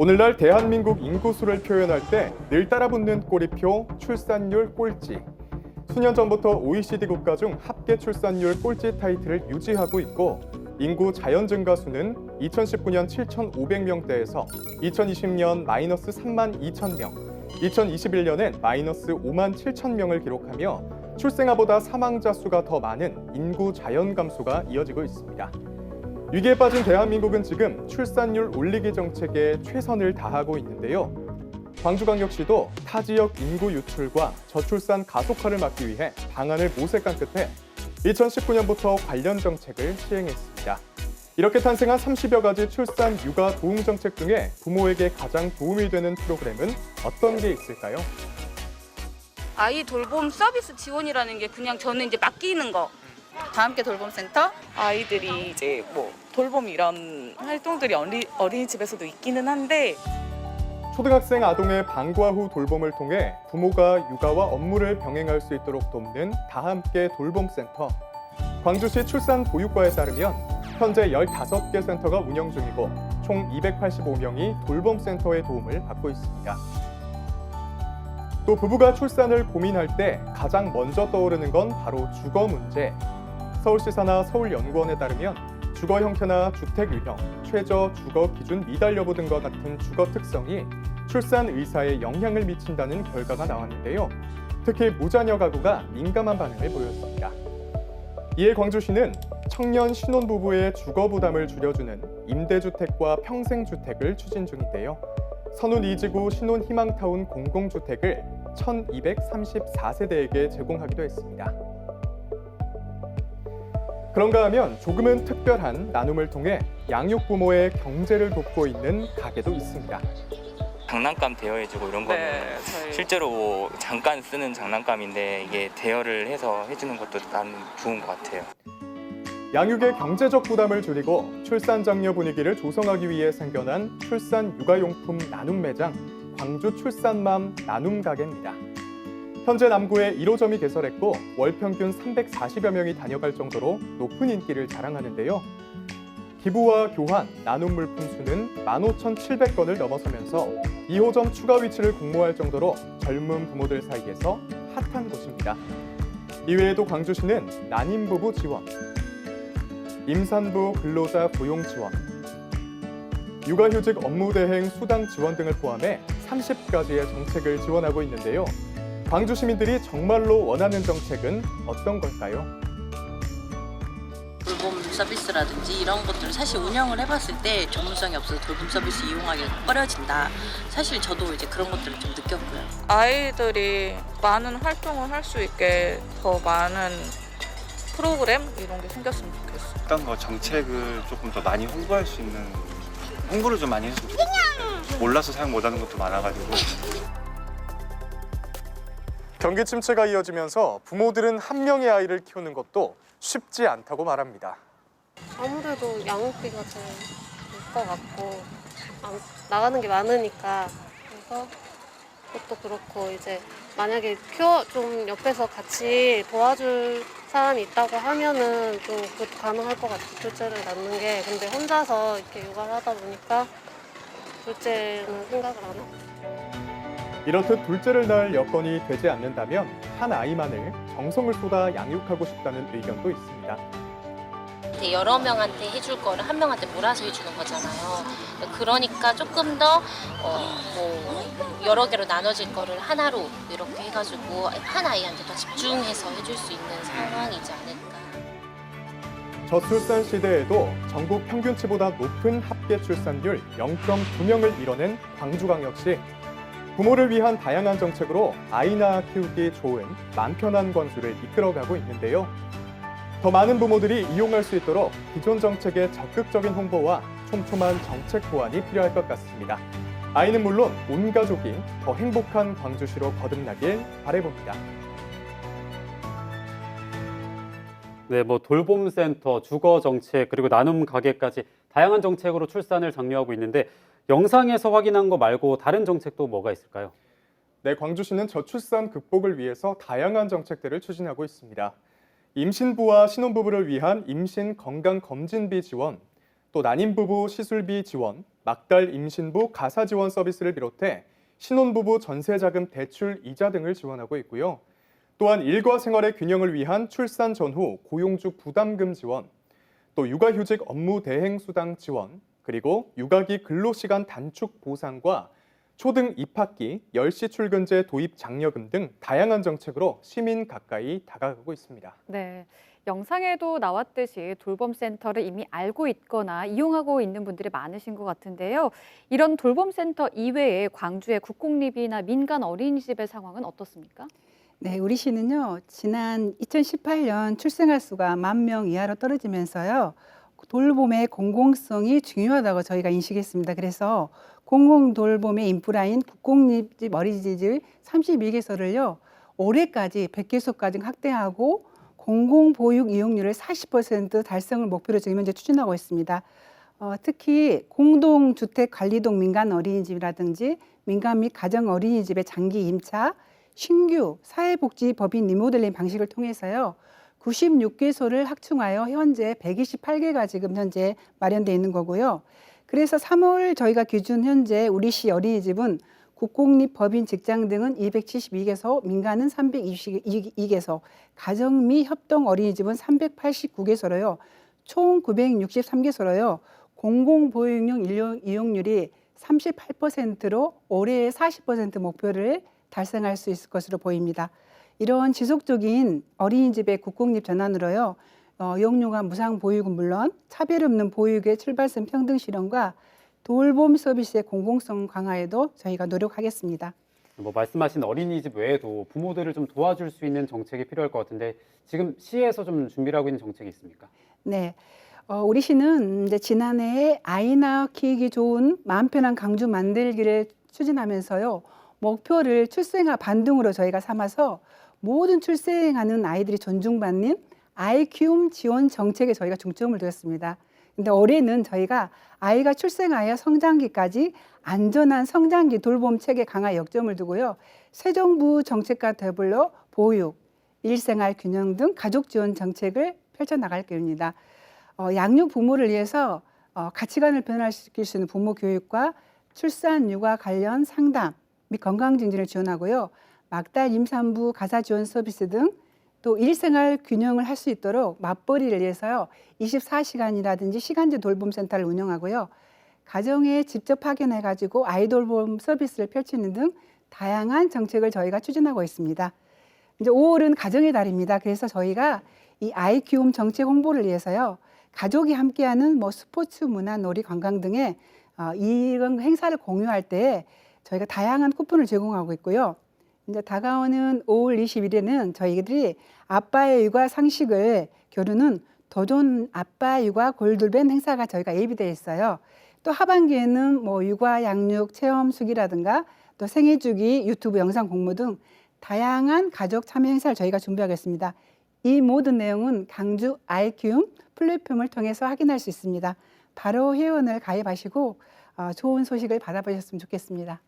오늘날 대한민국 인구수를 표현할 때 늘 따라붙는 꼬리표 출산율 꼴찌. 수년 전부터 OECD 국가 중 합계 출산율 꼴찌 타이틀을 유지하고 있고 인구 자연 증가 수는 2019년 7,500명대에서 2020년 마이너스 3만 2천 명, 2021년엔 마이너스 5만 7천 명을 기록하며 출생아보다 사망자 수가 더 많은 인구 자연 감소가 이어지고 있습니다. 위기에 빠진 대한민국은 지금 출산율 올리기 정책에 최선을 다하고 있는데요. 광주광역시도 타 지역 인구 유출과 저출산 가속화를 막기 위해 방안을 모색한 끝에 2019년부터 관련 정책을 시행했습니다. 이렇게 탄생한 30여 가지 출산 육아 도움 정책 중에 부모에게 가장 도움이 되는 프로그램은 어떤 게 있을까요? 아이 돌봄 서비스 지원이라는 게 그냥 저는 이제 맡기는 거. 다함께 돌봄센터 아이들이 이제 뭐 돌봄 이런 활동들이 어린이집에서도 있기는 한데 초등학생 아동의 방과 후 돌봄을 통해 부모가 육아와 업무를 병행할 수 있도록 돕는 다함께 돌봄센터. 광주시 출산보육과에 따르면 현재 15개 센터가 운영 중이고 총 285명이 돌봄센터의 도움을 받고 있습니다. 또 부부가 출산을 고민할 때 가장 먼저 떠오르는 건 바로 주거 문제. 서울시사나 서울연구원에 따르면 주거 형태나 주택 유형, 최저 주거 기준 미달 여부 등과 같은 주거 특성이 출산 의사에 영향을 미친다는 결과가 나왔는데요. 특히 무자녀 가구가 민감한 반응을 보였습니다. 이에 광주시는 청년 신혼부부의 주거 부담을 줄여주는 임대주택과 평생주택을 추진 중인데요. 선운 2지구 신혼희망타운 공공주택을 1,234세대에게 제공하기도 했습니다. 그런가 하면 조금은 특별한 나눔을 통해 양육부모의 경제를 돕고 있는 가게도 있습니다. 장난감 대여해주고 이런 거는 실제로 뭐 잠깐 쓰는 장난감인데 이게 대여를 해서 해주는 것도 나는 좋은 것 같아요. 양육의 경제적 부담을 줄이고 출산 장려 분위기를 조성하기 위해 생겨난 출산 육아용품 나눔 매장 광주 출산맘 나눔 가게입니다. 현재 남구에 1호점이 개설했고 월 평균 340여 명이 다녀갈 정도로 높은 인기를 자랑하는데요. 기부와 교환, 나눔 물품 수는 15,700건을 넘어서면서 2호점 추가 위치를 공모할 정도로 젊은 부모들 사이에서 핫한 곳입니다. 이외에도 광주시는 난임부부 지원, 임산부 근로자 고용 지원, 육아휴직 업무 대행 수당 지원 등을 포함해 30가지의 정책을 지원하고 있는데요. 광주 시민들이 정말로 원하는 정책은 어떤 걸까요? 돌봄 서비스라든지 이런 것들을 사실 운영을 해봤을 때 전문성이 없어서 돌봄 서비스 이용하기가 꺼려진다. 사실 저도 이제 그런 것들을 좀 느꼈고요. 아이들이 많은 활동을 할 수 있게 더 많은 프로그램 이런 게 생겼으면 좋겠어요. 어떤 거 정책을 조금 더 많이 홍보할 수 있는 홍보를 좀 많이 했으면 좋겠어요. 몰라서 사용 못하는 것도 많아가지고. 경기 침체가 이어지면서 부모들은 한 명의 아이를 키우는 것도 쉽지 않다고 말합니다. 아무래도 양육비가 제일 것 같고 나가는 게 많으니까 그래서 그것도 그렇고 이제 만약에 좀 옆에서 같이 도와줄 사람이 있다고 하면은 좀 그것도 가능할 것 같아요. 둘째를 낳는 게. 근데 혼자서 이렇게 육아를 하다 보니까 둘째는 생각을 안 하고. 이렇듯 둘째를 낳을 여건이 되지 않는다면 한 아이만을 정성을 쏟아 양육하고 싶다는 의견도 있습니다. 여러 명한테 해줄 거를 한 명한테 몰아서 해주는 거잖아요. 그러니까 조금 더 여러 개로 나눠질 거를 하나로 이렇게 해가지고 한 아이한테 더 집중해서 해줄 수 있는 상황이지 않을까. 저출산 시대에도 전국 평균치보다 높은 합계 출산율 0.2명을 이뤄낸 광주광역시. 부모를 위한 다양한 정책으로 아이 낳아 키우기 좋은 맘 편한 광주를 이끌어가고 있는데요. 더 많은 부모들이 이용할 수 있도록 기존 정책의 적극적인 홍보와 촘촘한 정책 보완이 필요할 것 같습니다. 아이는 물론 온 가족이 더 행복한 광주시로 거듭나길 바라봅니다. 네, 돌봄센터, 주거 정책, 그리고 나눔 가게까지 다양한 정책으로 출산을 장려하고 있는데 영상에서 확인한 거 말고 다른 정책도 뭐가 있을까요? 네, 광주시는 저출산 극복을 위해서 다양한 정책들을 추진하고 있습니다. 임신부와 신혼부부를 위한 임신 건강검진비 지원, 또 난임부부 시술비 지원, 막달 임신부 가사 지원 서비스를 비롯해 신혼부부 전세자금 대출 이자 등을 지원하고 있고요. 또한 일과 생활의 균형을 위한 출산 전후 고용주 부담금 지원, 또 육아휴직 업무 대행 수당 지원, 그리고 육아기 근로시간 단축 보상과 초등 입학기 10시 출근제 도입 장려금 등 다양한 정책으로 시민 가까이 다가가고 있습니다. 네. 영상에도 나왔듯이 돌봄센터를 이미 알고 있거나 이용하고 있는 분들이 많으신 것 같은데요. 이런 돌봄센터 이외에 광주의 국공립이나 민간 어린이집의 상황은 어떻습니까? 네, 우리 시는요, 지난 2018년 출생아 수가 10,000명 이하로 떨어지면서요, 돌봄의 공공성이 중요하다고 저희가 인식했습니다. 그래서 공공돌봄의 인프라인 국공립집 어린이집 31개소를요, 올해까지 100개소까지 확대하고 공공보육 이용률을 40% 달성을 목표로 지금 현재 추진하고 있습니다. 특히 공동주택관리동 민간 어린이집이라든지 민간 및 가정 어린이집의 장기 임차, 신규 사회복지법인 리모델링 방식을 통해서요. 96개소를 확충하여 현재 128개가 지금 현재 마련되어 있는 거고요. 그래서 3월 저희가 기준 현재 우리 시 어린이집은 국공립 법인 직장 등은 272개소, 민간은 322개소, 가정 및 협동 어린이집은 389개소로요. 총 963개소로요. 공공보육용 이용률이 38%로 올해의 40% 목표를 달성할 수 있을 것으로 보입니다. 이런 지속적인 어린이집의 국공립 전환으로요. 이용료가 무상 보육은 물론 차별 없는 보육의 출발선 평등 실현과 돌봄 서비스의 공공성 강화에도 저희가 노력하겠습니다. 말씀하신 어린이집 외에도 부모들을 좀 도와줄 수 있는 정책이 필요할 것 같은데 지금 시에서 좀 준비를 하고 있는 정책이 있습니까? 네. 우리 시는 이제 지난해에 아이 낳기 좋은 마음 편한 강주 만들기를 추진하면서요. 목표를 출생아 반등으로 저희가 삼아서 모든 출생하는 아이들이 존중받는 아이 키움 지원 정책에 저희가 중점을 두었습니다. 근데 올해는 저희가 아이가 출생하여 성장기까지 안전한 성장기 돌봄 체계 강화 역점을 두고요. 새 정부 정책과 더불어 보육, 일생활 균형 등 가족 지원 정책을 펼쳐나갈 계획입니다. 양육 부모를 위해서 가치관을 변화시킬 수 있는 부모 교육과 출산, 육아 관련 상담 및 건강 증진을 지원하고요. 막달 임산부 가사 지원 서비스 등 또 일생활 균형을 할 수 있도록 맞벌이를 위해서요. 24시간이라든지 시간제 돌봄센터를 운영하고요. 가정에 직접 파견해가지고 아이 돌봄 서비스를 펼치는 등 다양한 정책을 저희가 추진하고 있습니다. 이제 5월은 가정의 달입니다. 그래서 저희가 이 아이 키움 정책 홍보를 위해서요. 가족이 함께하는 스포츠, 문화, 놀이, 관광 등의 이런 행사를 공유할 때 저희가 다양한 쿠폰을 제공하고 있고요. 이제 다가오는 5월 20일에는 저희들이 아빠의 육아 상식을 겨루는 도전 아빠 육아 골든벨 행사가 저희가 예비되어 있어요. 또 하반기에는 육아 양육 체험 수기라든가 또 생애주기 유튜브 영상 공모 등 다양한 가족 참여 행사를 저희가 준비하겠습니다. 이 모든 내용은 강주 아이 키움 플랫폼을 통해서 확인할 수 있습니다. 바로 회원을 가입하시고 좋은 소식을 받아보셨으면 좋겠습니다.